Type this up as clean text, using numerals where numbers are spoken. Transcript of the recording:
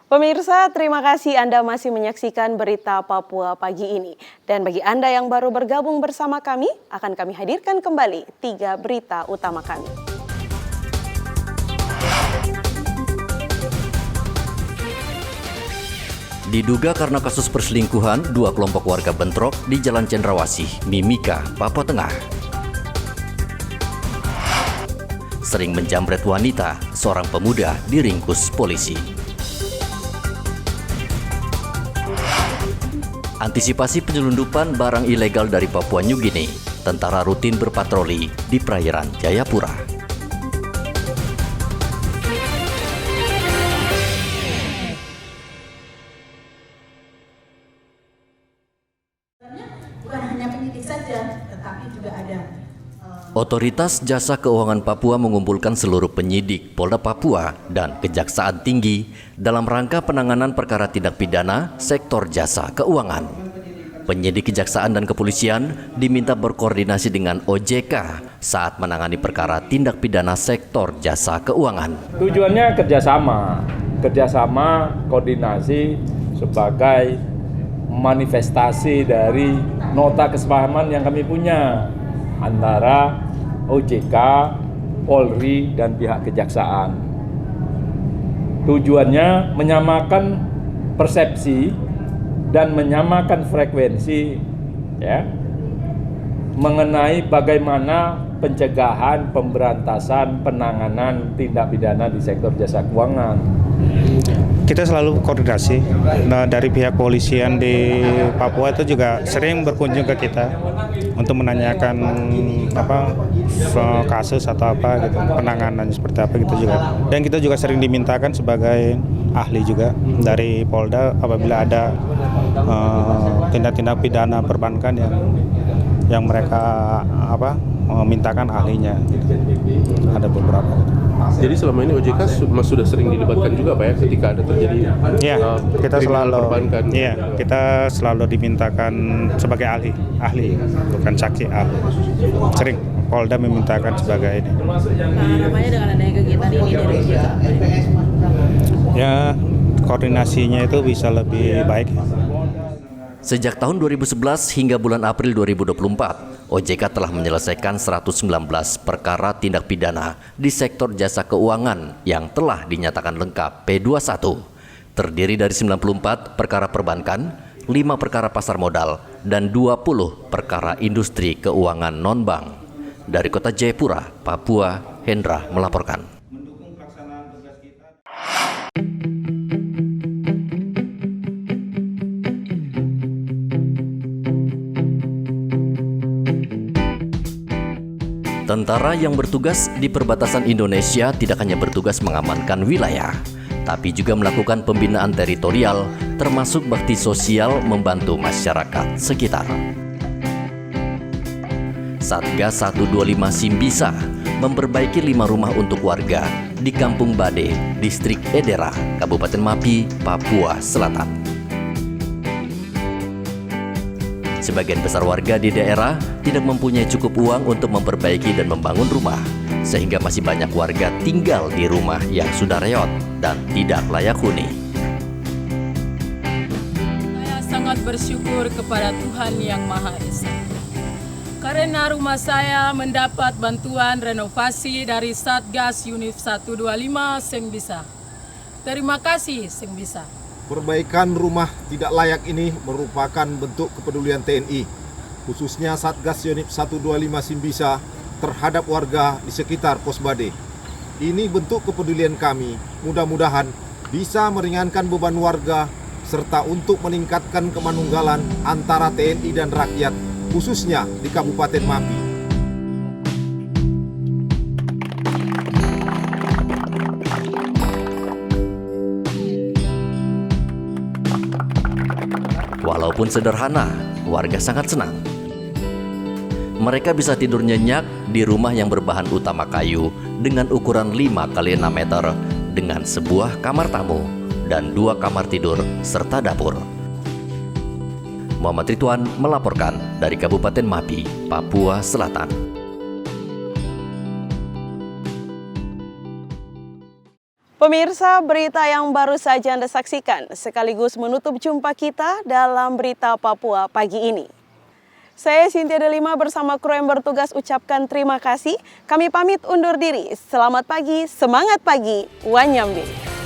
Pemirsa, terima kasih Anda masih menyaksikan berita Papua pagi ini. Dan bagi Anda yang baru bergabung bersama kami, akan kami hadirkan kembali 3 berita utama kami. Diduga karena kasus perselingkuhan, 2 kelompok warga bentrok di Jalan Cendrawasih, Mimika, Papua Tengah. Sering menjamret wanita, seorang pemuda diringkus polisi. Antisipasi penyelundupan barang ilegal dari Papua New Guinea, tentara rutin berpatroli di perairan Jayapura. Bukan hanya penyidik saja, tetapi juga ada Otoritas Jasa Keuangan Papua mengumpulkan seluruh penyidik Polda Papua dan Kejaksaan Tinggi dalam rangka penanganan perkara tindak pidana sektor jasa keuangan. Penyidik Kejaksaan dan Kepolisian diminta berkoordinasi dengan OJK saat menangani perkara tindak pidana sektor jasa keuangan. Tujuannya kerjasama koordinasi sebagai manifestasi dari nota kesepahaman yang kami punya antara OJK, Polri, dan pihak kejaksaan. Tujuannya menyamakan persepsi dan menyamakan frekuensi ya, mengenai bagaimana pencegahan, pemberantasan, penanganan tindak pidana di sektor jasa keuangan. Kita selalu koordinasi. Nah, dari pihak kepolisian di Papua itu juga sering berkunjung ke kita untuk menanyakan kasus atau apa gitu, penanganan seperti apa gitu juga. Dan kita juga sering dimintakan sebagai ahli juga dari Polda apabila ada tindak-tindak pidana perbankan yang mereka mintakan ahlinya gitu. Ada beberapa. Jadi selama ini OJK sudah sering dilibatkan juga Pak ya ketika ada terjadi perbankan. Iya, kita selalu dimintakan sebagai ahli, bukan saksi ahli. Sering Polda memintakan sebagai ini. namanya dengan adanya kegiatan ini dari OJK. Ya, koordinasinya itu bisa lebih baik. Sejak tahun 2011 hingga bulan April 2024, OJK telah menyelesaikan 119 perkara tindak pidana di sektor jasa keuangan yang telah dinyatakan lengkap P21. Terdiri dari 94 perkara perbankan, 5 perkara pasar modal, dan 20 perkara industri keuangan non-bank. Dari kota Jayapura, Papua, Hendra melaporkan. Tentara yang bertugas di perbatasan Indonesia tidak hanya bertugas mengamankan wilayah, tapi juga melakukan pembinaan teritorial, termasuk bakti sosial membantu masyarakat sekitar. Satgas 125 Simbisa memperbaiki 5 rumah untuk warga di Kampung Bade, Distrik Edera, Kabupaten Mapi, Papua Selatan. Sebagian besar warga di daerah tidak mempunyai cukup uang untuk memperbaiki dan membangun rumah, sehingga masih banyak warga tinggal di rumah yang sudah reot dan tidak layak huni. Saya sangat bersyukur kepada Tuhan Yang Maha Esa, karena rumah saya mendapat bantuan renovasi dari Satgas Unit 125 Simbisa. Terima kasih Simbisa. Perbaikan rumah tidak layak ini merupakan bentuk kepedulian TNI, khususnya Satgas Unit 125 Simbisa terhadap warga di sekitar Pos Bade. Ini bentuk kepedulian kami, mudah-mudahan bisa meringankan beban warga serta untuk meningkatkan kemanunggalan antara TNI dan rakyat, khususnya di Kabupaten Mapi. Walaupun sederhana, warga sangat senang. Mereka bisa tidur nyenyak di rumah yang berbahan utama kayu dengan ukuran 5 x 6 meter dengan sebuah kamar tamu dan 2 kamar tidur serta dapur. Muhammad Ridwan melaporkan dari Kabupaten Mapi, Papua Selatan. Pemirsa, berita yang baru saja Anda saksikan sekaligus menutup jumpa kita dalam Berita Papua pagi ini. Saya Cynthia Delima bersama kru yang bertugas ucapkan terima kasih. Kami pamit undur diri. Selamat pagi, semangat pagi, Wanyambi.